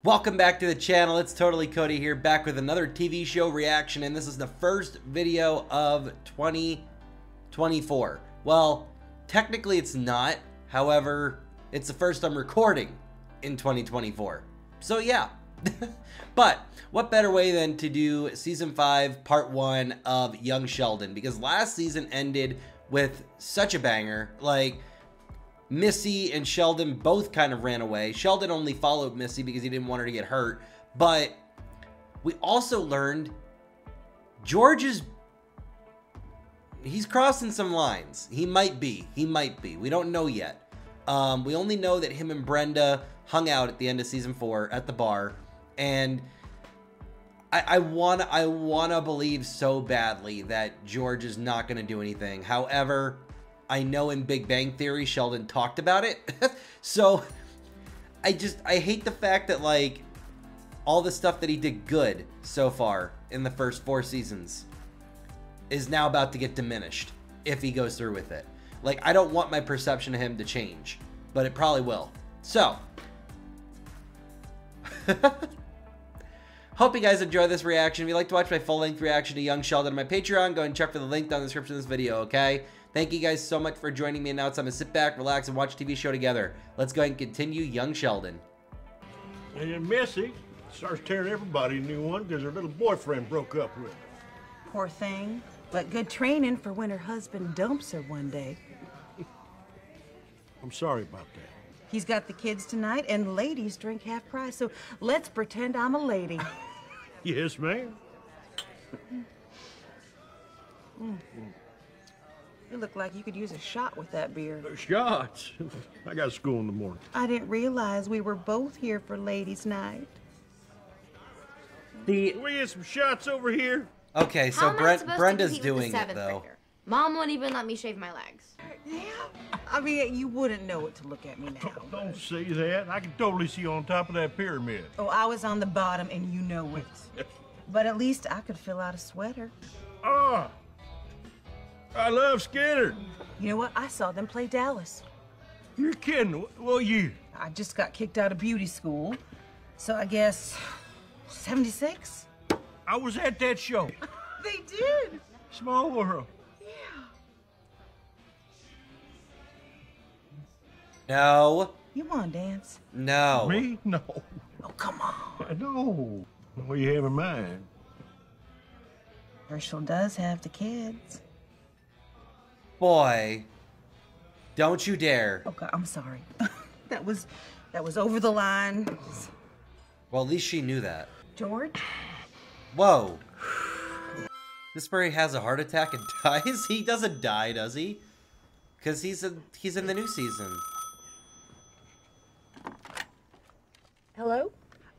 Welcome back to the channel. It's Totally Cody here, back with another TV show reaction, and this is the first video of 2024. Well, technically it's not. However, it's the first I'm recording in 2024. So yeah. But what better way than to do season 5 part 1 of Young Sheldon, because last season ended with such a banger. Like, Missy and Sheldon both kind of ran away. Sheldon only followed Missy because he didn't want her to get hurt. But we also learned George he's crossing some lines. He might be. We don't know yet. We only know that him and Brenda hung out at the end of season 4 at the bar. And I wanna believe so badly that George is not gonna do anything. However, I know in Big Bang Theory, Sheldon talked about it. So I hate the fact that, like, all the stuff that he did good so far in the first 4 seasons is now about to get diminished if he goes through with it. Like, I don't want my perception of him to change, but it probably will. So hope you guys enjoy this reaction. If you'd like to watch my full-length reaction to Young Sheldon on my Patreon, go and check for the link down in the description of this video, okay? Thank you guys so much for joining me, and now it's time to sit back, relax, and watch a TV show together. Let's go ahead and continue Young Sheldon. And then Missy starts tearing everybody a new one because her little boyfriend broke up with her. Poor thing, but good training for when her husband dumps her one day. I'm sorry about that. He's got the kids tonight, and ladies drink half price, so let's pretend I'm a lady. Yes, ma'am. You look like you could use a shot with that beer. Shots. I got school in the morning. I didn't realize we were both here for ladies' night. Can we get some shots over here? Okay, so Brenda's doing it, though. Mom won't even let me shave my legs. Yeah. I mean, you wouldn't know it to look at me now. Don't say that. I can totally see you on top of that pyramid. Oh, I was on the bottom, and you know it. But at least I could fill out a sweater. Ah, I love Skinner. You know what? I saw them play Dallas. You're kidding. What year? I just got kicked out of beauty school, so I guess 76? I was at that show. They did. Small world. No. You want to dance? No. Me? No. Oh, come on. No. What do you have in mind? Herschel does have the kids. Boy, don't you dare. Okay, I'm sorry. that was over the line. Well, at least she knew that. George? Whoa. This Murray has a heart attack and dies? He doesn't die, does he? Because he's in the new season. Hello?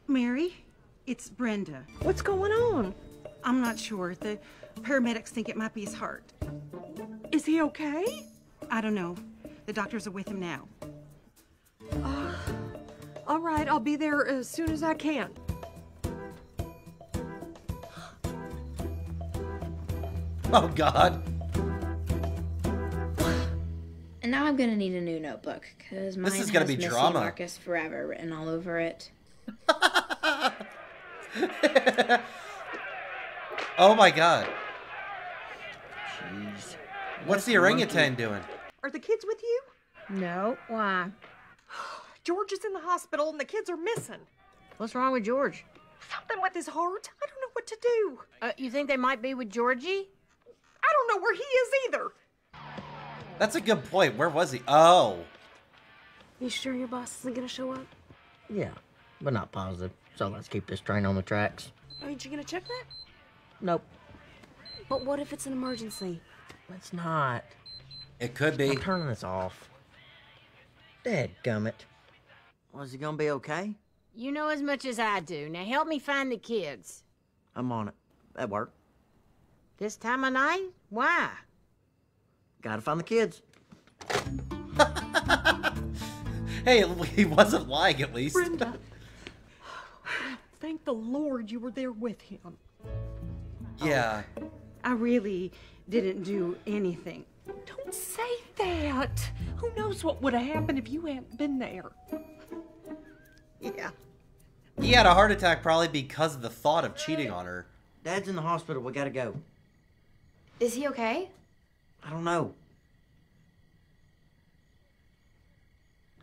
Mary, it's Brenda. What's going on? I'm not sure. The paramedics think it might be his heart. Is he okay? I don't know. The doctors are with him now. All right, I'll be there as soon as I can. Oh, God. And now I'm gonna need a new notebook because mine This is gonna has be Missy drama. Marcus Forever written all over it. Oh, my God. Jeez. What's the orangutan doing? Are the kids with you? No, why? George is in the hospital and the kids are missing. What's wrong with George? Something with his heart. I don't know what to do. You think they might be with Georgie? I don't know where he is either. That's a good point. Where was he? Oh. You sure your boss isn't gonna show up? Yeah, but not positive. So let's keep this train on the tracks. Aren't you gonna check that? Nope, But what if it's an emergency? let's not. It could be. I'm turning this off. Dadgummit. Was he gonna be okay? You know as much as I do. Now help me find the kids. I'm on it. That worked. This time of night? Why? Gotta find the kids. Hey, he wasn't lying at least. Brenda. Thank the Lord you were there with him. Yeah. I really didn't do anything. Don't say that. Who knows what would have happened if you hadn't been there? Yeah. He had a heart attack probably because of the thought of cheating on her. Dad's in the hospital. We gotta go. Is he okay? I don't know.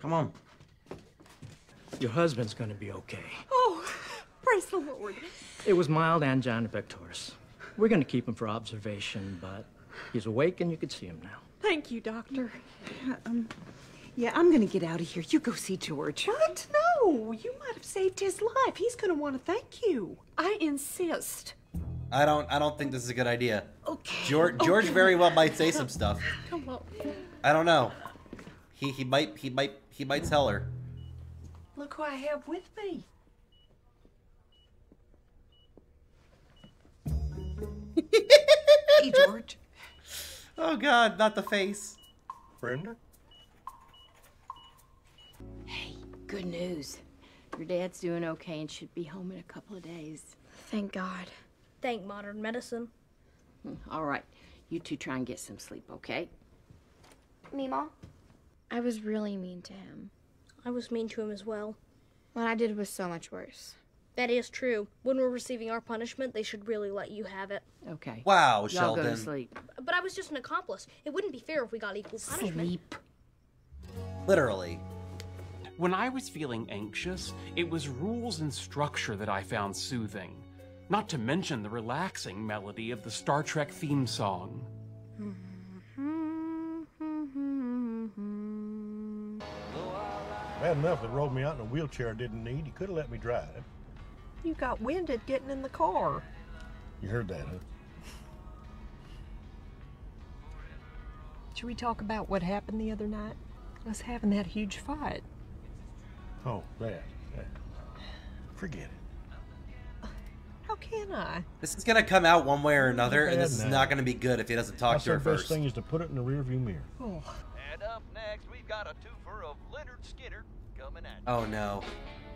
Come on. Your husband's gonna be okay. Oh, praise the Lord. It was mild angina pectoris. We're gonna keep him for observation, but he's awake and you can see him now. Thank you, Doctor. Yeah, I'm gonna get out of here. You go see George. What? No, you might have saved his life. He's gonna want to thank you. I insist. I don't think this is a good idea. Okay. George very well might say some stuff. Come on. I don't know. He might tell her. Look who I have with me. Hey, George. Oh God, not the face. Brenda? Hey, good news. Your dad's doing okay and should be home in a couple of days. Thank God. Thank modern medicine. All right, you two try and get some sleep, okay? Mima, I was really mean to him. I was mean to him as well. What I did was so much worse. That is true. When we're receiving our punishment, they should really let you have it. Okay. Wow, Y'all Sheldon. go to sleep. But I was just an accomplice. It wouldn't be fair if we got equal punishment. Sleep. Literally. When I was feeling anxious, it was rules and structure that I found soothing. Not to mention the relaxing melody of the Star Trek theme song. Bad enough that rolled me out in a wheelchair I didn't need. He could have let me drive. You got winded getting in the car. You heard that, huh? Should we talk about what happened the other night? Us having that huge fight. Oh, that. Forget it. How can I? This is gonna come out one way or another, and this is Bad not now. gonna be good if he doesn't talk to her The best first. thing is to put it in the rearview mirror. Oh. And up next, we've got a twofer of Leonard Skinner coming at you. Oh no.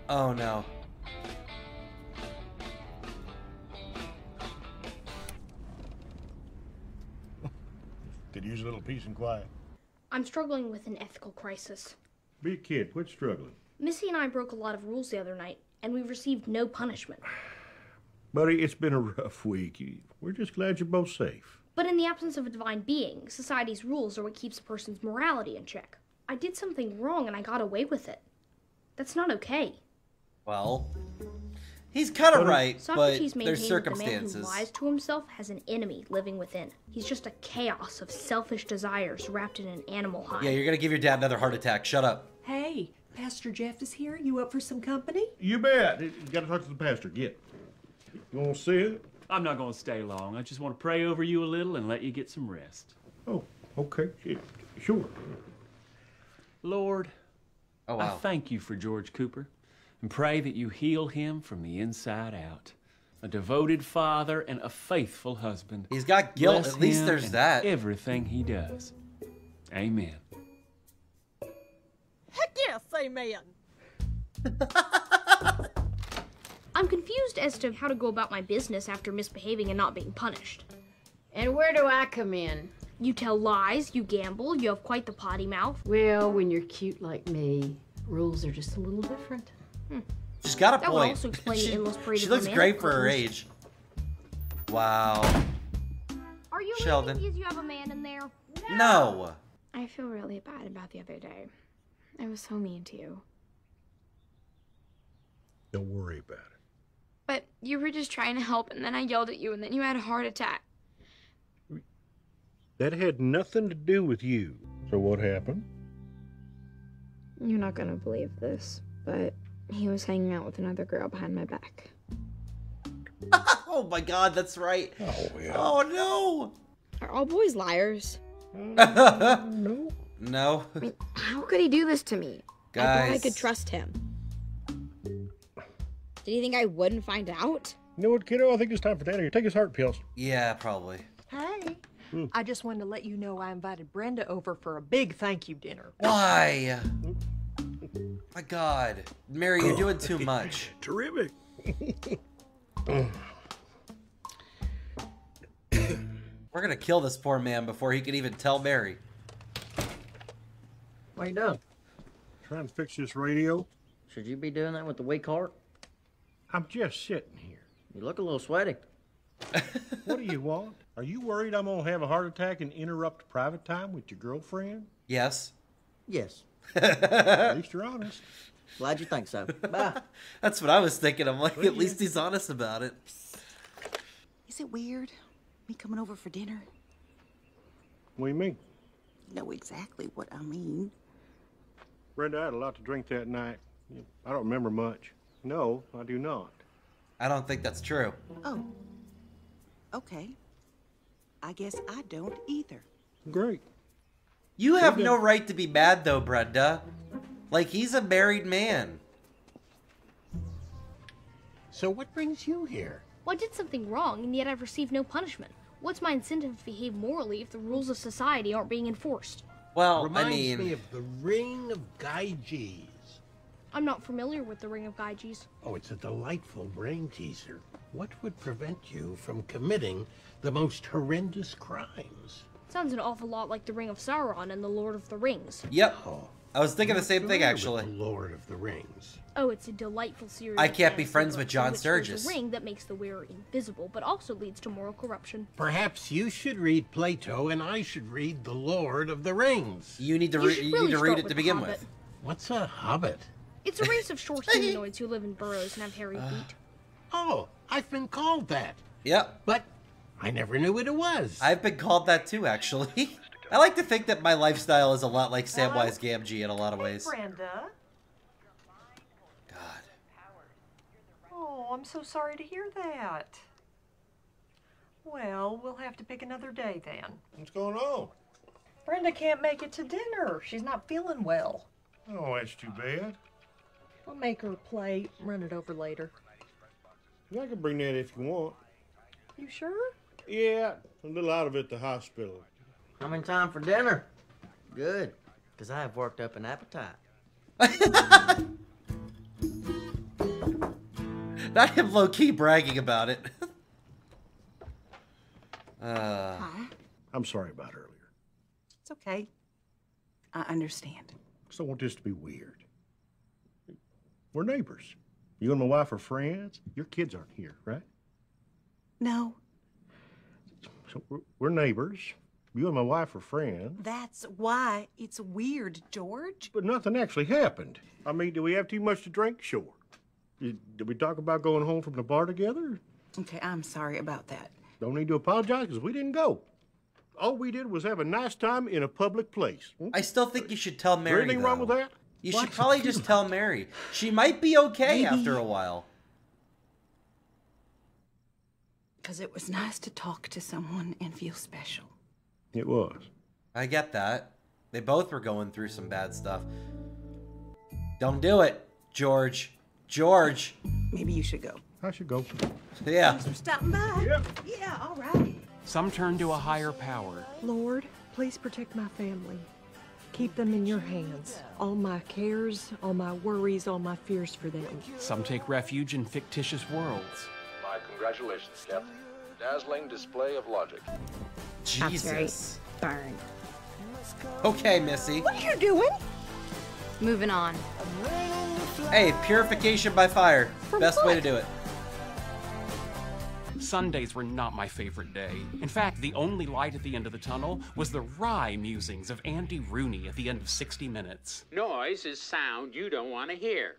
Oh no. Could use a little peace and quiet. I'm struggling with an ethical crisis. Be a kid. Quit struggling. Missy and I broke a lot of rules the other night, and we received no punishment. Buddy, it's been a rough week. We're just glad you're both safe. But in the absence of a divine being, society's rules are what keeps a person's morality in check. I did something wrong and I got away with it. That's not okay. Well, he's kind of right, but Socrates there's maintained that the man circumstances. who lies to himself has an enemy living within. He's just a chaos of selfish desires wrapped in an animal hide. Yeah, you're gonna give your dad another heart attack. Shut up. Hey, Pastor Jeff is here. You up for some company? You bet. You gotta talk to the pastor. Get. You wanna see it? I'm not going to stay long. I just want to pray over you a little and let you get some rest. Oh, okay. Sure. Lord, Oh I wow. thank you for George Cooper and pray that you heal him from the inside out. A devoted father and a faithful husband. He's got guilt. Bless At least him there's in that. everything he does. Amen. Heck yes, amen. I'm confused as to how to go about my business after misbehaving and not being punished. And where do I come in? You tell lies, you gamble, you have quite the potty mouth. Well, when you're cute like me, rules are just a little different. She's got a That would point. also explain the endless parade she of looks romantic great for her couples. age. Wow. Are you Sheldon. really confused you have a man in there? No. I feel really bad about the other day. I was so mean to you. Don't worry about it. But you were just trying to help, and then I yelled at you, and then you had a heart attack. That had nothing to do with you. So what happened? You're not gonna believe this, but he was hanging out with another girl behind my back. Oh my God, that's right. Oh, yeah. Oh Are all boys liars? no. No. I mean, how could he do this to me? I thought I Guys. could trust him. Did he think I wouldn't find out? You know what, kiddo? I think it's time for Daddy to take his heart pills. Yeah, probably. Hey. I just wanted to let you know I invited Brenda over for a big thank you dinner. Why? My God. Mary, you're doing too much. Terrific. We're gonna kill this poor man before he can even tell Mary. What are you doing? Trying to fix this radio. Should you be doing that with the weak heart? I'm just sitting here. You look a little sweaty. What do you want? Are you worried I'm gonna have a heart attack and interrupt private time with your girlfriend? Yes. Yes. At least you're honest. Glad you think so. Bye. That's what I was thinking. I'm like, at least he's honest about it. Is it weird, me coming over for dinner? What do you mean? You know exactly what I mean. Brenda, I had a lot to drink that night. I don't remember much. No, I do not. I don't think that's true. Oh. Okay. I guess I don't either. Great. You have no right to be mad, though, Brenda. Like, he's a married man. So what brings you here? Well, I did something wrong, and yet I've received no punishment. What's my incentive to behave morally if the rules of society aren't being enforced? Well, Reminds me of the Ring of Gyges. I'm not familiar with the Ring of Gyges. Oh, it's a delightful brain teaser. What would prevent you from committing the most horrendous crimes? Sounds an awful lot like the Ring of Sauron and the Lord of the Rings. Yep. I was thinking the same thing, actually. The Lord of the Rings. Oh, it's a delightful series. I of can't be fantasy friends with books John in which there's Sturgis. a ring that makes the wearer invisible, but also leads to moral corruption. Perhaps you should read Plato and I should read The Lord of the Rings. You need to, You need to read it to begin Hobbit. with. What's a hobbit? It's a race of short humanoids who live in burrows and have hairy feet. Oh, I've been called that. Yep. But I never knew what it was. I've been called that too, actually. I like to think that my lifestyle is a lot like Samwise Gamgee in a lot of ways. Brenda. God. Oh, I'm so sorry to hear that. Well, we'll have to pick another day then. What's going on? Brenda can't make it to dinner. She's not feeling well. Oh, that's too bad. I'll make her a plate, run it over later. I can bring that if you want. You sure? Yeah, a little out of it at the hospital. I'm in time for dinner. Good, because I have worked up an appetite. Not him low-key bragging about it. Hi. I'm sorry about earlier. It's okay. I understand. I don't want this to be weird. We're neighbors. You and my wife are friends. Your kids aren't here, right? No, So we're neighbors. You and my wife are friends. that's why it's weird, George. But nothing actually happened. I mean, do we have too much to drink? Sure. Did we talk about going home from the bar together? Okay, I'm sorry about that. Don't need to apologize because we didn't go. All we did was have a nice time in a public place. I still think you should tell Is Mary, there anything wrong with though. that? You should probably just tell Mary. She might be okay after a while. Because it was nice to talk to someone and feel special. It was. I get that. They both were going through some bad stuff. Don't do it, George. George. Maybe you should go. I should go. Yeah. Thanks for stopping by. Yep. Yeah, all right. Some turn to a higher power. Lord, please protect my family. Keep them in your hands. All my cares, all my worries, all my fears for them. Some take refuge in fictitious worlds. My congratulations, Captain. Dazzling display of logic. Jesus. Burn. Okay, Missy. What are you doing? Moving on. Hey, purification by fire. Best way to do it. Sundays were not my favorite day. In fact, the only light at the end of the tunnel was the wry musings of Andy Rooney at the end of 60 Minutes. Noise is sound you don't want to hear.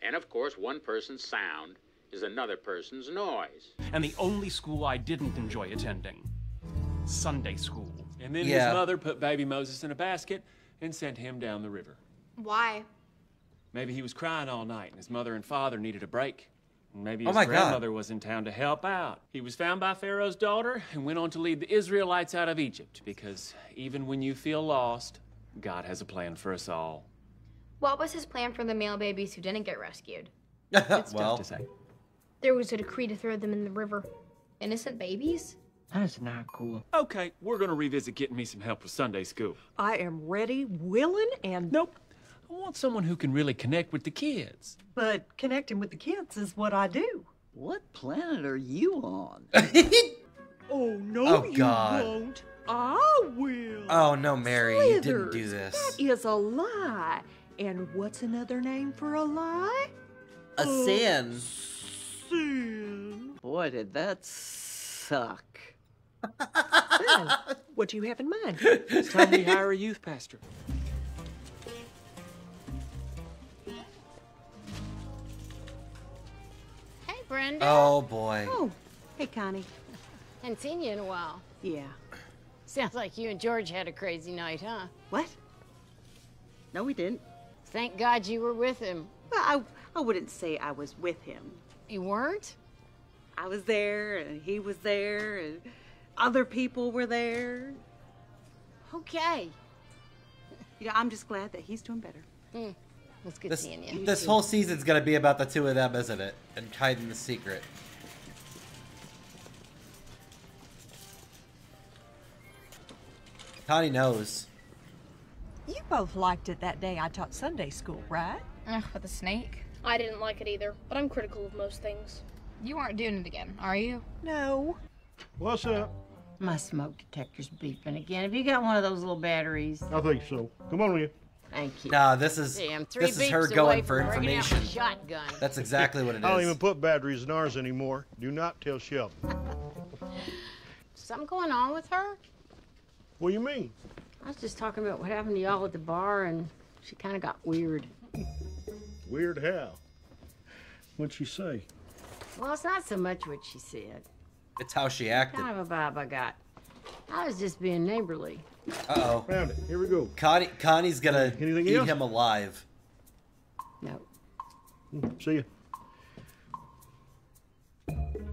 And of course, one person's sound is another person's noise. And the only school I didn't enjoy attending, Sunday school. And then his mother put baby Moses in a basket and sent him down the river. Why? Maybe he was crying all night and his mother and father needed a break. And maybe Oh his my God. grandmother was in town to help out. He was found by Pharaoh's daughter and went on to lead the Israelites out of Egypt, because even when you feel lost, God has a plan for us all. What was his plan for the male babies who didn't get rescued? It's Well. tough to say. There was a decree to throw them in the river. Innocent babies? That's not cool. Okay, we're gonna revisit getting me some help with Sunday school. I am ready, willing, and... Nope. I want someone who can really connect with the kids. But connecting with the kids is what I do. What planet are you on? Oh, no, Oh, you God. won't. I will. Oh, no, Mary. You didn't do Slithers. this. That is a lie. And what's another name for a lie? A sin. Boy, did that suck. Well, what do you have in mind? It's time we hire a youth pastor. Hey, Brenda. Oh, boy. Oh, hey, Connie. Hadn't seen you in a while. Yeah. Sounds like you and George had a crazy night, huh? What? No, we didn't. Thank God you were with him. Well, I wouldn't say I was with him. You weren't? I was there, and he was there, and other people were there. Okay. You know, I'm just glad that he's doing better. It's good seeing you. This whole season's gonna be about the two of them, isn't it? And hiding the secret. Connie knows. You both liked it that day I taught Sunday school, right? With the snake? I didn't like it either, but I'm critical of most things. You aren't doing it again, are you? No. What's up? My smoke detector's beeping again. Have you got one of those little batteries? I think so. Come on in. Thank you. Nah, this is Damn, three this is her beeps going away for from bringing out my information. shotgun. That's exactly what it I don't is. even put batteries in ours anymore. Do not tell Sheldon. Something going on with her? What do you mean? I was just talking about what happened to y'all at the bar, and she kind of got weird. Weird how? What'd she say? Well, it's not so much what she said. It's how she acted. Kind of a vibe I got. I was just being neighborly. Uh-oh. Found it. Here we go. Connie's gonna Anything eat else? him alive. No. See ya.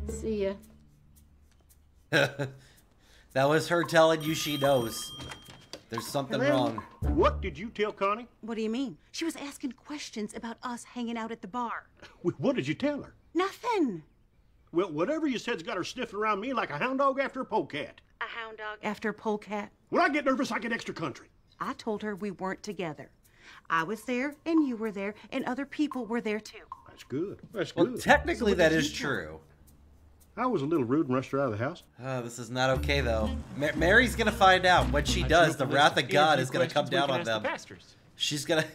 See ya. That was her telling you she knows. There's something wrong. What did you tell Connie? What do you mean? She was asking questions about us hanging out at the bar. What did you tell her? Nothing. Well, whatever you said's got her sniffing around me like a hound dog after a polecat. A hound dog after a polecat. When I get nervous, I get extra country. I told her we weren't together. I was there, and you were there, and other people were there too. That's good. That's Well, good. technically So what that did is you tell her? true. I was a little rude and rushed her out of the house. Oh, this is not okay though. Mary's gonna find out. When she does, the wrath of God is gonna come down on them. She's gonna.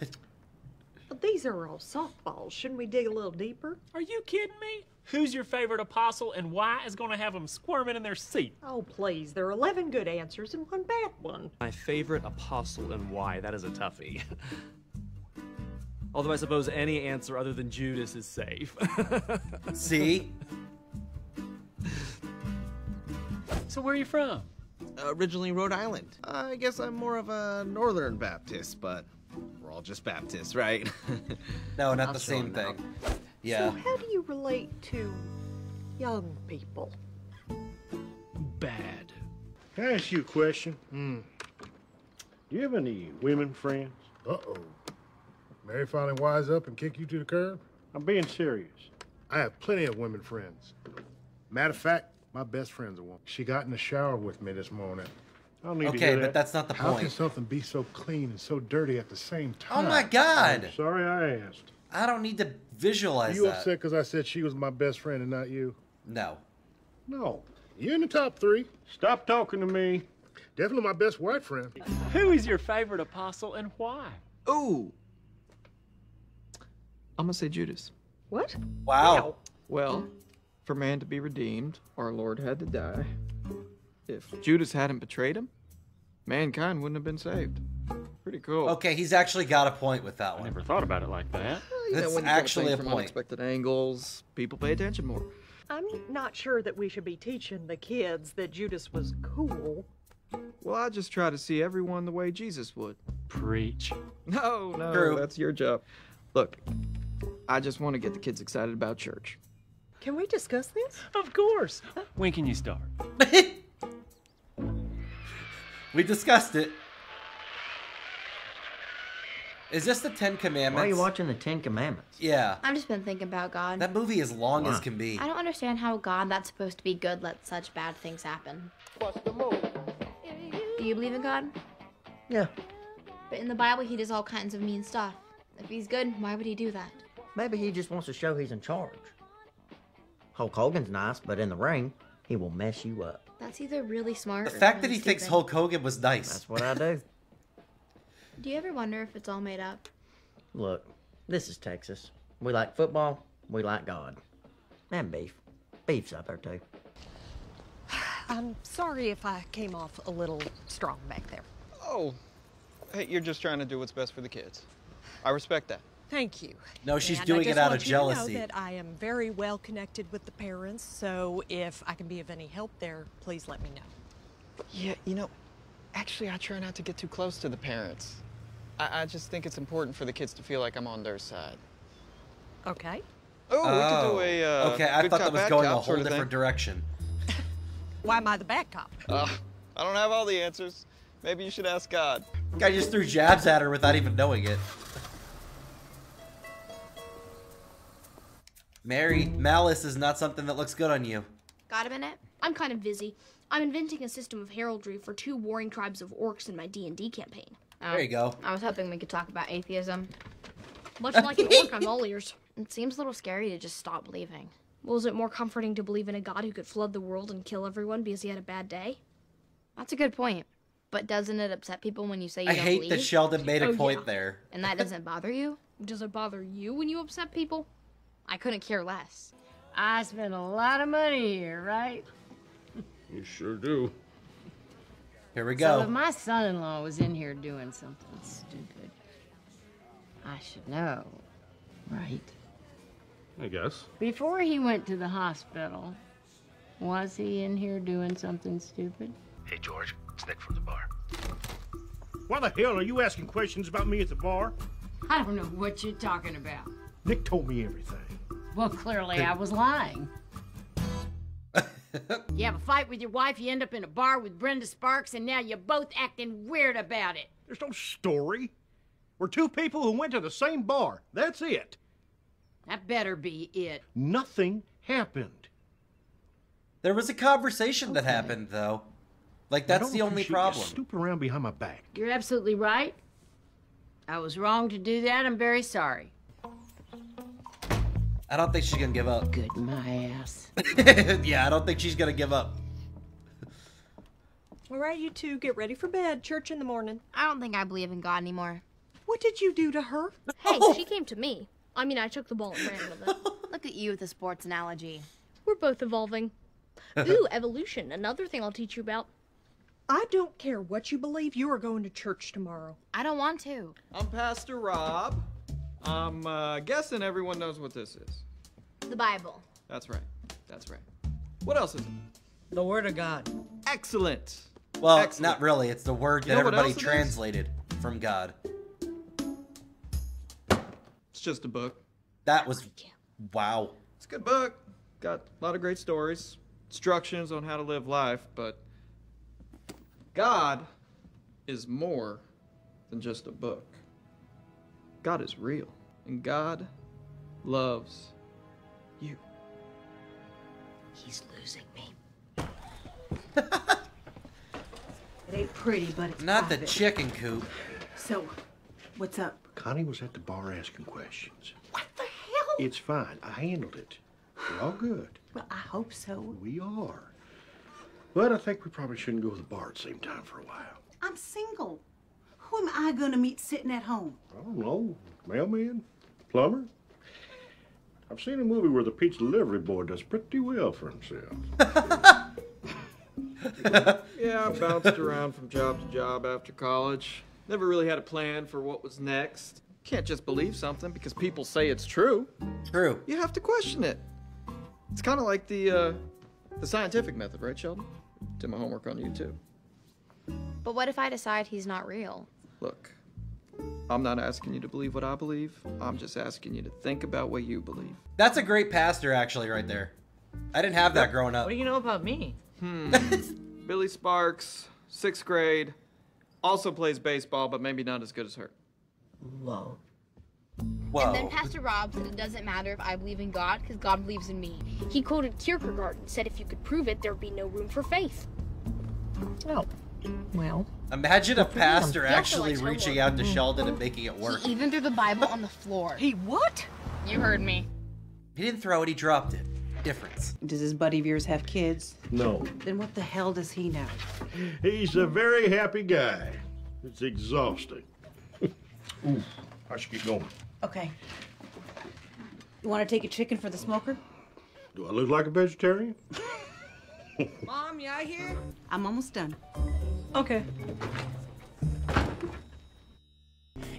But these are all softballs. Shouldn't we dig a little deeper? Are you kidding me? Who's your favorite apostle and why is going to have them squirming in their seat? Oh, please. There are 11 good answers and one bad one. My favorite apostle and why? That is a toughie. Although I suppose any answer other than Judas is safe. See? So where are you from? Originally Rhode Island. I guess I'm more of a Northern Baptist, but we're all just Baptists, right? No, not the same thing. Yeah. So how do you relate to young people? Bad. Can I ask you a question? Do you have any women friends? Uh-oh. Mary finally wise up and kick you to the curb? I'm being serious. I have plenty of women friends. Matter of fact, my best friend's a woman. She got in the shower with me this morning. I don't need to Okay, hear but that. that's not the How can point. something be so clean and so dirty at the same Oh time? my God! I'm sorry I asked. I don't need to visualize You that. upset because I said she was my best friend and not you? No. No. You're in the top 3. Stop talking to me. Definitely my best white friend. Who is your favorite apostle and why? Ooh. I'm gonna say Judas. What? Wow. Well, for man to be redeemed, our Lord had to die. If Judas hadn't betrayed him, mankind wouldn't have been saved. Pretty cool. Okay, he's actually got a point with that I one. never thought about it like that. You know, That's when you gotta actually think a from point. unexpected angles, people pay attention more. I'm not sure that we should be teaching the kids that Judas was cool. Well, I just try to see everyone the way Jesus would. Preach. No, True. that's your job. Look, I just want to get the kids excited about church. Can we discuss this? Of course. When can you start? We discussed it. Is this the Ten Commandments? Why are you watching the Ten Commandments? Yeah. I've just been thinking about God. That movie is long as Why? can be. I don't understand how God that's supposed to be good let such bad things happen. Do you believe in God? Yeah. But in the Bible, he does all kinds of mean stuff. If he's good, why would he do that? Maybe he just wants to show he's in charge. Hulk Hogan's nice, but in the ring, he will mess you up. That's either really smart The or fact that really he thinks stupid. Hulk Hogan was nice. That's what I do. Do you ever wonder if it's all made up? Look, this is Texas. We like football, we like God. And beef. Beef's up there, too. I'm sorry if I came off a little strong back there. Oh, hey, you're just trying to do what's best for the kids. I respect that. Thank you. No, she's And doing it out of I just jealousy. want you to know that I am very well connected with the parents, so if I can be of any help there, please let me know. Yeah, you know, actually, I try not to get too close to the parents. I just think it's important for the kids to feel like I'm on their side. Okay. Oh, we could do a okay, I good thought cop, that was bad going a cop whole sort of different thing. direction. Why am I the bad cop? I don't have all the answers. Maybe you should ask God. Guy just threw jabs at her without even knowing it. Mary, malice is not something that looks good on you. Got a minute? I'm kind of busy. I'm inventing a system of heraldry for 2 warring tribes of orcs in my D&D campaign. Oh, There you go. I was hoping we could talk about atheism. Much like an orc, I'm all ears. It seems a little scary to just stop believing. Well, is it more comforting to believe in a god who could flood the world and kill everyone because he had a bad day? That's a good point. But doesn't it upset people when you say you I don't hate believe? that Sheldon made a Oh, point yeah. there. And that doesn't bother you? Does it bother you when you upset people? I couldn't care less. I spend a lot of money here, right? You sure do. Here we So go. if my son-in-law was in here doing something stupid, I should know, right? I guess. Before he went to the hospital, was he in here doing something stupid? Hey, George, it's Nick from the bar. Why the hell are you asking questions about me at the bar? I don't know what you're talking about. Nick told me everything. Well, clearly I was lying. You have a fight with your wife, you end up in a bar with Brenda Sparks, and now you're both acting weird about it. There's no story. We're 2 people who went to the same bar. That's it. That better be it. Nothing happened. There was a conversation that happened, though. Like, I that's don't the only appreciate you problem. snooping around behind my back. You're absolutely right. I was wrong to do that. I'm very sorry. I don't think she's gonna give up. Good my ass. Yeah, I don't think she's gonna give up. All right, you 2, get ready for bed. Church in the morning. I don't think I believe in God anymore. What did you do to her? Hey, she came to me. I mean, I took the ball and ran with it. Look at you with a sports analogy. We're both evolving. Ooh, evolution. Another thing I'll teach you about. I don't care what you believe. You are going to church tomorrow. I don't want to. I'm Pastor Rob. I'm guessing everyone knows what this is. The Bible. That's right. That's right. What else is it? The Word of God. Excellent. Well, Excellent. not really. It's the word You that know what everybody else it is? translated from God. It's just a book. That was... Wow. It's a good book. Got a lot of great stories, instructions on how to live life, but God is more than just a book. God is real, and God loves you. He's losing me. It ain't pretty, but it's Not the private. chicken coop. So, what's up? Connie was at the bar asking questions. What the hell? It's fine. I handled it. We're all good. Well, I hope so. We are. But I think we probably shouldn't go to the bar at the same time for a while. I'm single. Who am I gonna meet sitting at home? I don't know. Mailman? Plumber? I've seen a movie where the pizza delivery boy does pretty well for himself. Yeah, I bounced around from job to job after college. Never really had a plan for what was next. Can't just believe something because people say it's true. True. You have to question it. It's kind of like the scientific method, right, Sheldon? Did my homework on you too. But what if I decide he's not real? Look, I'm not asking you to believe what I believe. I'm just asking you to think about what you believe. That's a great pastor, actually, right there. I didn't have that growing up. What do you know about me? Billy Sparks, 6th grade, also plays baseball, but maybe not as good as her. Whoa. Whoa. And then Pastor Rob said it doesn't matter if I believe in God, because God believes in me. He quoted Kierkegaard and said if you could prove it, there'd be no room for faith. Oh, well. Imagine a pastor He also actually likes reaching homework. out to Sheldon and making it work. He even threw the Bible on the floor. He what? You heard me. He didn't throw it, he dropped it. Difference. Does this buddy of yours have kids? No. Then what the hell does he know? He's a very happy guy. It's exhausting. Ooh, I should get going. Okay. You want to take a chicken for the smoker? Do I look like a vegetarian? Mom, you out here? I'm almost done. Okay.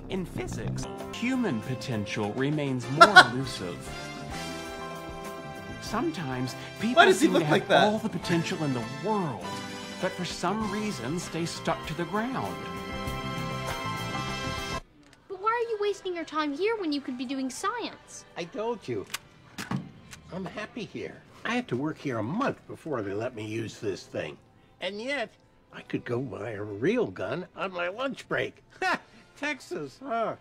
In physics, human potential remains more elusive. Sometimes people Why does he seem look to like have that? all the potential in the world, but for some reason stay stuck to the ground. But why are you wasting your time here when you could be doing science? I told you. I'm happy here. I had to work here a month before they let me use this thing. And yet, I could go buy a real gun on my lunch break. Ha! Texas, huh?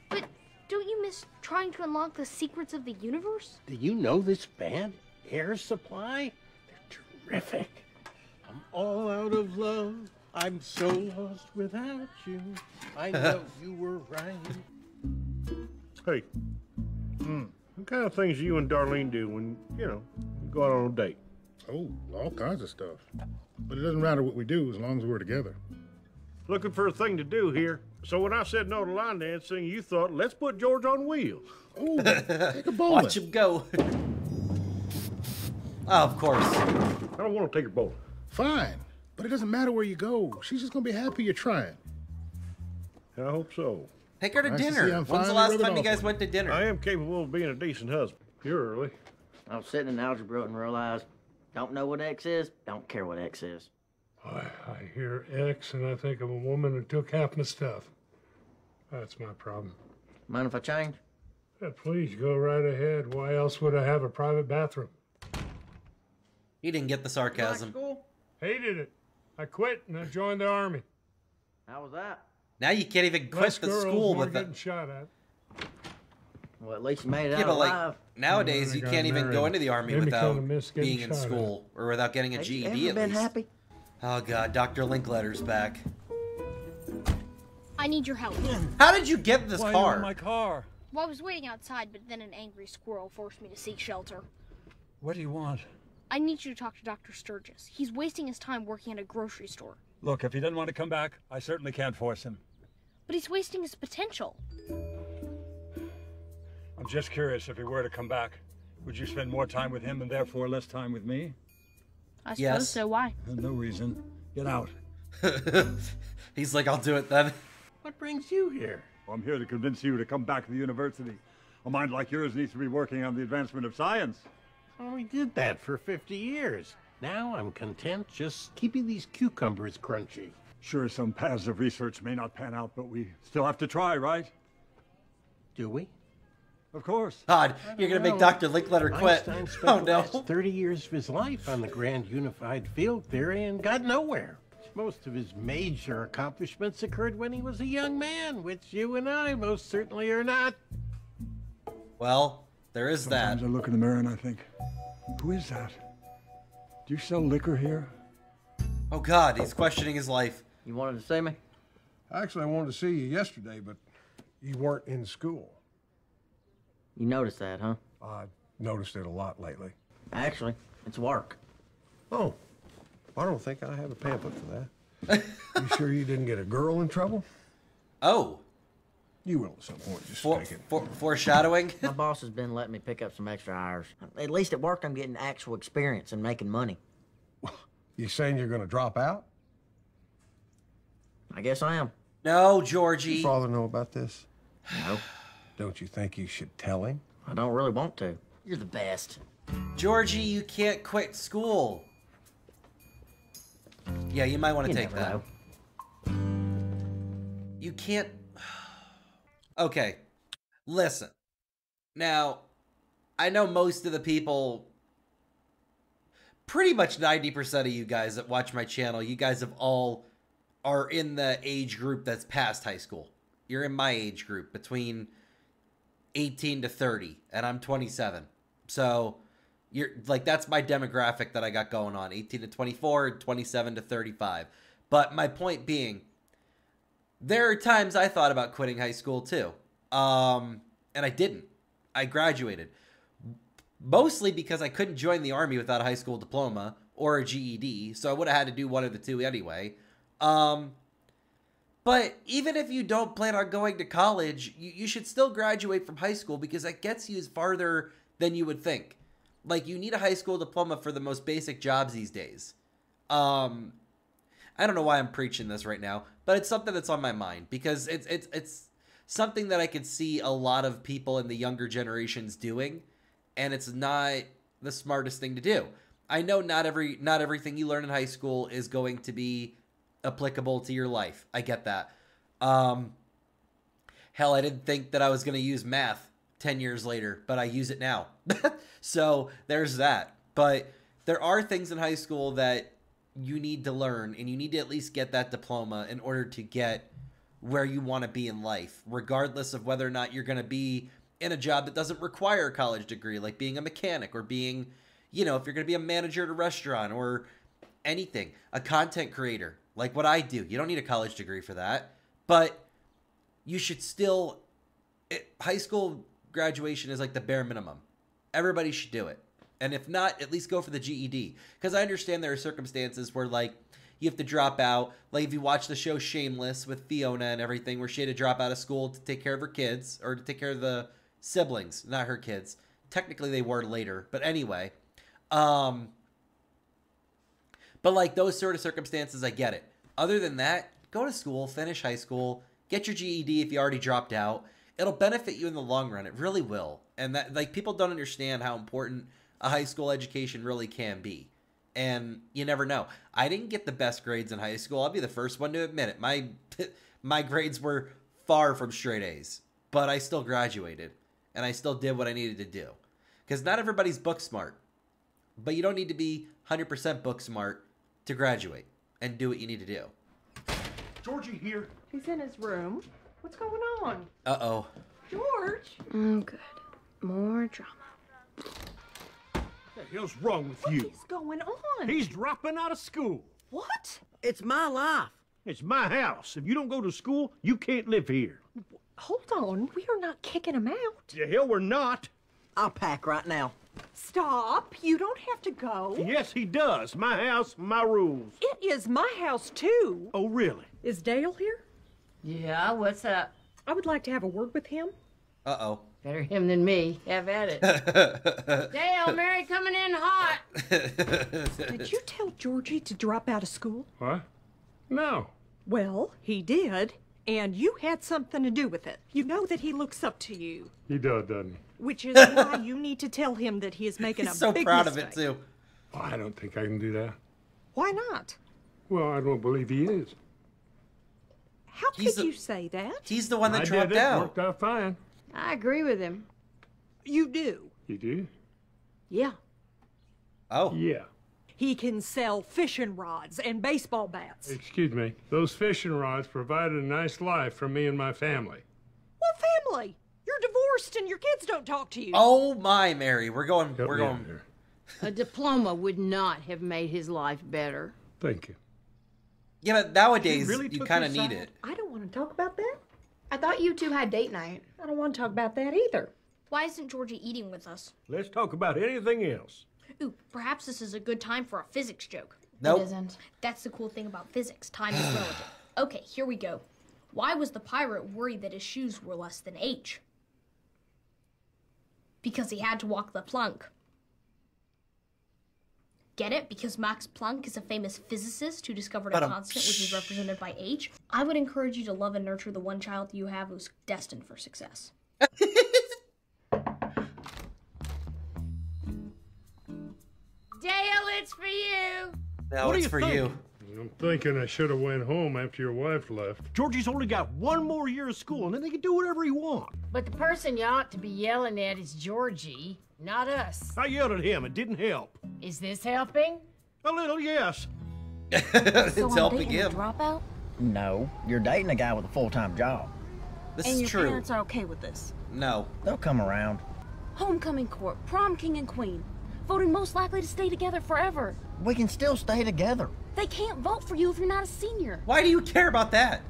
But don't you miss trying to unlock the secrets of the universe? Do you know this band, Air Supply? They're terrific. I'm all out of love. I'm so lost without you. I know you were right. Hey, what kind of things you and Darlene do when, you go out on a date? Oh, all kinds of stuff. But it doesn't matter what we do as long as we're together. Looking for a thing to do here. So when I said no to line dancing, you thought, let's put George on wheels. Oh, take a bowling. Watch him go. Oh, of course. I don't want to take her bowling. Fine, but it doesn't matter where you go. She's just gonna be happy you're trying. I hope so. Take her to Nice to see dinner. I'm When's the finally last rubbing time you off guys on went to dinner? I am capable of being a decent husband. You're early. I was sitting in algebra and realized, don't know what X is, don't care what X is. I hear X and I think of a woman who took half my stuff. That's my problem. Mind if I change? Yeah, please go right ahead. Why else would I have a private bathroom? He didn't get the sarcasm. Hated it. I quit and I joined the army. How was that? Now you can't even quit Less the girls, school more with getting it. shot at. Well, at least you made it Yeah, out but like alive. nowadays, I you got can't even go married. into the army Made me without kinda miss getting being in shot at. school or without getting a Have you GED ever at been least. happy? Oh God, Dr. Linkletter's back. I need your help. How did you get this Why car? are you in my car? Well, I was waiting outside, but then an angry squirrel forced me to seek shelter. What do you want? I need you to talk to Dr. Sturgis. He's wasting his time working at a grocery store. Look, if he doesn't want to come back, I certainly can't force him. But he's wasting his potential. I'm just curious, if he were to come back, would you spend more time with him and therefore less time with me? I suppose Yes. so. Why? No reason. Get out. He's like, I'll do it then. What brings you here? I'm here to convince you to come back to the university. A mind like yours needs to be working on the advancement of science. Well, we did that for 50 years. Now I'm content just keeping these cucumbers crunchy. Sure, some paths of research may not pan out, but we still have to try, right? Do we? Of course. God, you're gonna make Dr. Linkletter quit. Einstein spent Oh the no. last 30 years of his life on the grand unified field theory and got nowhere. Most of his major accomplishments occurred when he was a young man, which you and I most certainly are not. Well, there is that. Sometimes I look in the mirror and I think, who is that? Do you sell liquor here? Oh God, he's questioning his life. You wanted to see me? Actually, I wanted to see you yesterday, but you weren't in school. You noticed that, huh? I've noticed it a lot lately. Actually, it's work. Oh, I don't think I have a pamphlet for that. You sure you didn't get a girl in trouble? Oh. You will at some point. Just take it. Foreshadowing? My boss has been letting me pick up some extra hours. At least at work, I'm getting actual experience and making money. You saying you're going to drop out? I guess I am. No, Georgie. Your father know about this? No. Don't you think you should tell him? I don't really want to. You're the best. Georgie, you can't quit school. Yeah, you might want to You take never that. You can't. Okay, listen. Now, I know most of the people, pretty much 90% of you guys that watch my channel, you guys have all are in the age group that's past high school. You're in my age group, between 18 to 30, and I'm 27. So, you're like, that's my demographic that I got going on, 18 to 24 and 27 to 35. But my point being, there are times I thought about quitting high school too. And I didn't. I graduated. Mostly because I couldn't join the Army without a high school diploma or a GED, so I would have had to do one of the two anyway. But even if you don't plan on going to college, you should still graduate from high school because that gets you farther than you would think. Like, you need a high school diploma for the most basic jobs these days. I don't know why I'm preaching this right now, but it's something that's on my mind because it's something that I could see a lot of people in the younger generations doing, and it's not the smartest thing to do. I know not everything you learn in high school is going to be applicable to your life. I get that. Hell, I didn't think that I was going to use math 10 years later, but I use it now. So there's that. But there are things in high school that you need to learn, and you need to at least get that diploma in order to get where you want to be in life, regardless of whether or not you're going to be in a job that doesn't require a college degree, like being a mechanic or being, you know, if you're going to be a manager at a restaurant or anything, a content creator, like what I do. You don't need a college degree for that, but you should still, high school graduation is like the bare minimum. Everybody should do it. And if not, at least go for the GED. Because I understand there are circumstances where, like, you have to drop out. Like, if you watch the show Shameless with Fiona and everything, where she had to drop out of school to take care of her kids, or to take care of the siblings, not her kids. Technically, they were later. But anyway. But, like, those sort of circumstances, I get it. Other than that, go to school, finish high school, get your GED if you already dropped out. It'll benefit you in the long run. It really will. And that, like, people don't understand how important a high school education really can be. And you never know. I didn't get the best grades in high school. I'll be the first one to admit it. My grades were far from straight A's, but I still graduated, and I still did what I needed to do. Because not everybody's book smart, but you don't need to be 100% book smart to graduate and do what you need to do. Georgie here. He's in his room. What's going on? Uh-oh. George? Oh, good. More drama. What the hell's wrong with you? What is going on? He's dropping out of school. What? It's my life. It's my house. If you don't go to school, you can't live here. Hold on. We are not kicking him out. The hell we're not. I'll pack right now. Stop. You don't have to go. Yes, he does. My house, my rules. It is my house, too. Oh, really? Is Dale here? Yeah, what's up? I would like to have a word with him. Uh-oh. Better him than me. Have at it. Dale, Mary coming in hot. Did you tell Georgie to drop out of school? What? No. Well, he did, and you had something to do with it. You know that he looks up to you. He does, doesn't he? Which is why you need to tell him that he is making He's a so big proud mistake. of it, too. Well, I don't think I can do that. Why not? Well, I don't believe he is. How could you say that? He's the one that I dropped did it. out. Worked out fine. I agree with him. You do? You do? Yeah. Oh. Yeah. He can sell fishing rods and baseball bats. Excuse me. Those fishing rods provided a nice life for me and my family. What family? You're divorced and your kids don't talk to you. Oh my, Mary. We're going. Help we're me going. out here. A diploma would not have made his life better. Thank you. Yeah, but nowadays really you took kind of your need side? it. I don't want to talk about that. I thought you two had date night. I don't want to talk about that either. Why isn't Georgie eating with us? Let's talk about anything else. Ooh, perhaps this is a good time for a physics joke. Nope. It isn't. That's the cool thing about physics. Time is relative. Okay, here we go. Why was the pirate worried that his shoes were less than H? Because he had to walk the plank. Get it? Because Max Planck is a famous physicist who discovered a constant which is represented by H. I would encourage you to love and nurture the one child you have who's destined for success. Dale, it's for you. No, What do it's you for think? you. I'm thinking I should have went home after your wife left. Georgie's only got one more year of school, and then he can do whatever he wants. But the person you ought to be yelling at is Georgie, not us. I yelled at him. It didn't help. Is this helping? A little, yes. It's So I'm helping dating a him. dropout? No, you're dating a guy with a full-time job. This And is your true. parents are okay with this? No. They'll come around. Homecoming court, prom king and queen, voted most likely to stay together forever. We can still stay together. They can't vote for you if you're not a senior. Why do you care about that?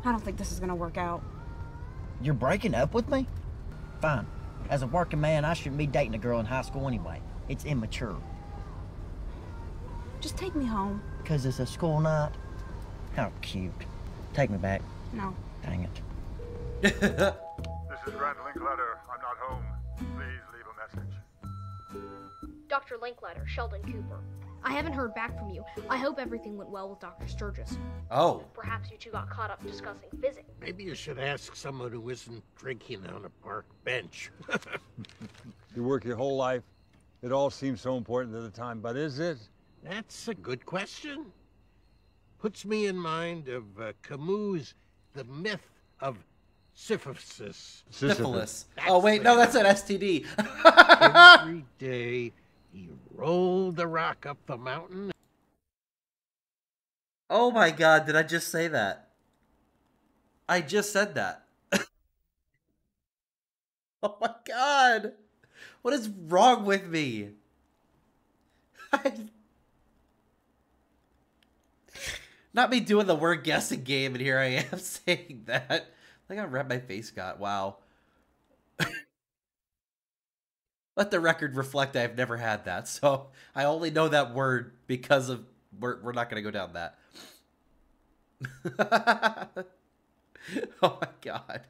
I don't think this is gonna work out. You're breaking up with me? Fine. As a working man, I shouldn't be dating a girl in high school anyway. It's immature. Just take me home. Because it's a school night? How cute. Take me back. No. Dang it. This is Grant Linkletter. I'm not home. Please message. Dr. Linklater, Sheldon Cooper. I haven't heard back from you. I hope everything went well with Dr. Sturgis. Oh. Perhaps you two got caught up discussing physics. Maybe you should ask someone who isn't drinking on a park bench. You work your whole life. It all seems so important at the time, but is it? That's a good question. Puts me in mind of Camus' The Myth of Sisyphus. Syphilis. Oh, wait, no, that's an STD. Every day he rolled the rock up the mountain. Oh my God, did I just say that? I just said that. Oh my God. What is wrong with me? Not me doing the word guessing game, and here I am saying that. Look how red my face got. Wow. Let the record reflect I've never had that, so I only know that word because of... We're not going to go down that. Oh my God.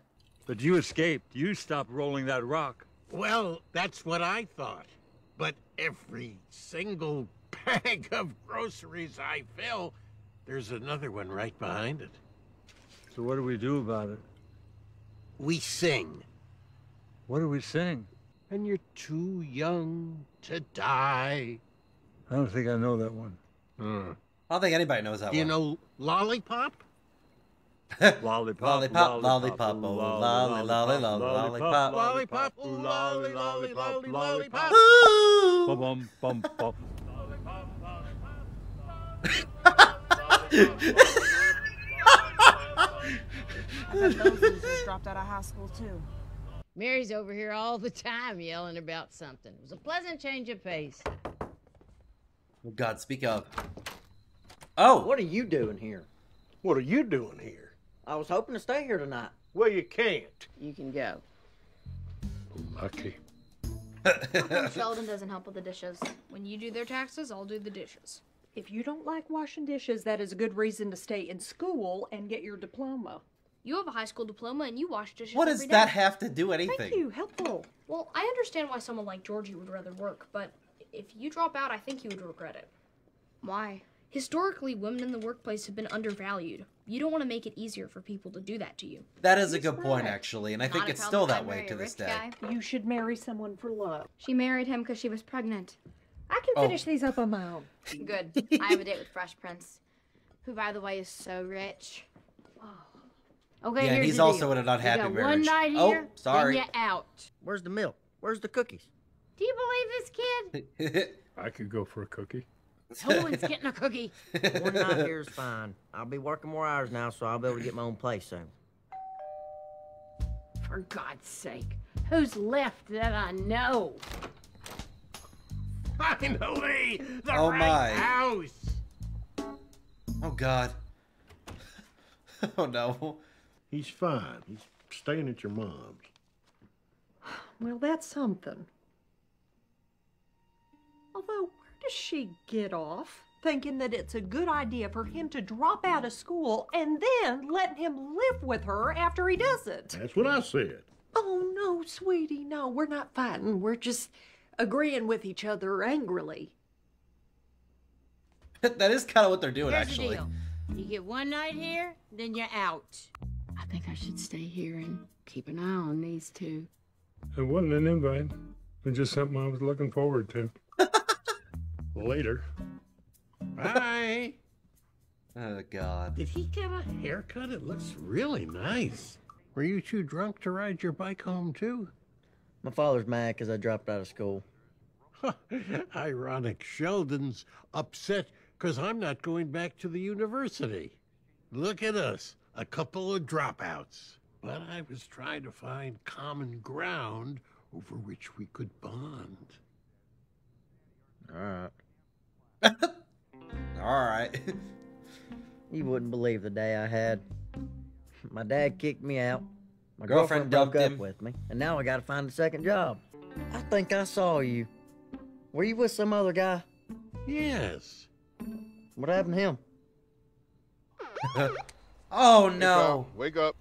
But you escaped. You stopped rolling that rock. Well, that's what I thought. But every single bag of groceries I fill, there's another one right behind it. So what do we do about it? We sing. What do we sing? And you're too young to die. I don't think I know that one. I don't think anybody knows that You one. know Lollipop? Lollipop, Lollipop, lollipop, oh, lolly, lolly, lolly, lollipop. Lollipop, ooh, lolly, lolly, lolly, lollipop. Bum, bum, bum. I bet those losers dropped out of high school, too. Mary's over here all the time yelling about something. It was a pleasant change of pace. Oh God, speak up. Oh! What are you doing here? What are you doing here? I was hoping to stay here tonight. Well, you can't. You can go. Lucky. How come Sheldon doesn't help with the dishes? When you do their taxes, I'll do the dishes. If you don't like washing dishes, that is a good reason to stay in school and get your diploma. You have a high school diploma and you wash dishes What every does day. that have to do anything? Thank you, helpful. Well, I understand why someone like Georgie would rather work, but if you drop out, I think you would regret it. Why? Historically, women in the workplace have been undervalued. You don't want to make it easier for people to do that to you. That is a good point, actually, and I think Not a it's still problem that if I way marry to a this rich day. guy. You should marry someone for love. She married him because she was pregnant. I can finish these up on my own. Good. I have a date with Fresh Prince, who, by the way, is so rich. Okay, Yeah, and here's he's the also deal. in an unhappy you got marriage. One night Oh, here, sorry. Then you're out. Where's the milk? Where's the cookies? Do you believe this kid? I could go for a cookie. No one's getting a cookie. One night here is fine. I'll be working more hours now, so I'll be able to get my own place soon. For God's sake, who's left that I know? Finally, the Oh, right my. house. Oh God. Oh no. He's fine. He's staying at your mom's. Well, that's something. Although, where does she get off thinking that it's a good idea for him to drop out of school and then letting him live with her after he does it? That's what I said. Oh, no, sweetie, no, we're not fighting. We're just agreeing with each other angrily. That is kind of what they're doing, Here's actually. the deal. You get one night here, then you're out. I think I should stay here and keep an eye on these two. It wasn't an invite. It was just something I was looking forward to. Later. Bye. Oh God. Did he get a haircut? It looks really nice. Were you too drunk to ride your bike home, too? My father's mad because I dropped out of school. Ironic. Sheldon's upset because I'm not going back to the university. Look at us, a couple of dropouts. But I was trying to find common ground over which we could bond. All right. All right. You wouldn't believe the day I had. My dad kicked me out. My Girlfriend broke dumped up him. with me. And now I gotta find a second job. I think I saw you. Were you with some other guy? Yes. What happened to him? Oh no. Wake up.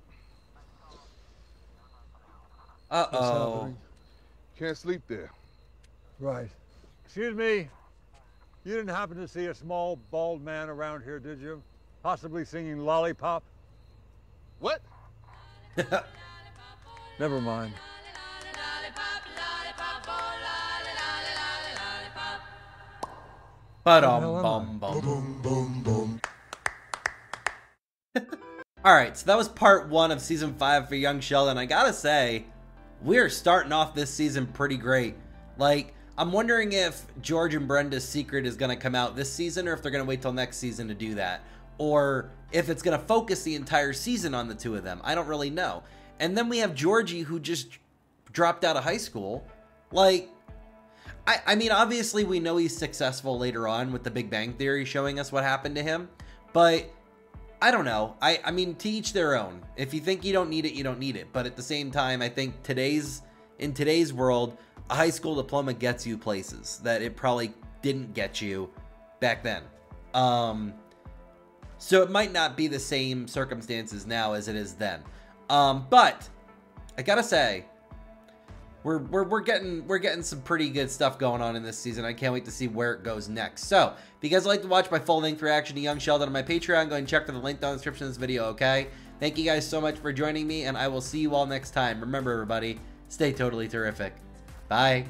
Uh-oh. Can't sleep there. Right. Excuse me. You didn't happen to see a small, bald man around here, did you? Possibly singing Lollipop? What? Never mind. Ba-dum-bum-bum. Alright, so that was part 1 of season 5 for Young Sheldon. I gotta say, we're starting off this season pretty great. Like, I'm wondering if George and Brenda's secret is gonna come out this season, or if they're gonna wait till next season to do that. Or if it's gonna focus the entire season on the two of them. I don't really know. And then we have Georgie, who just dropped out of high school. Like, I mean, obviously we know he's successful later on with the Big Bang Theory showing us what happened to him. But I don't know. I mean, to each their own. If you think you don't need it, you don't need it. But at the same time, I think in today's world, a high school diploma gets you places that it probably didn't get you back then. So it might not be the same circumstances now as it is then. But I gotta say, we're getting some pretty good stuff going on in this season. I can't wait to see where it goes next. So if you guys would like to watch my full-length reaction to Young Sheldon on my Patreon, go and check for the link down in the description of this video, okay? Thank you guys so much for joining me, and I will see you all next time. Remember, everybody, stay totally terrific. Bye.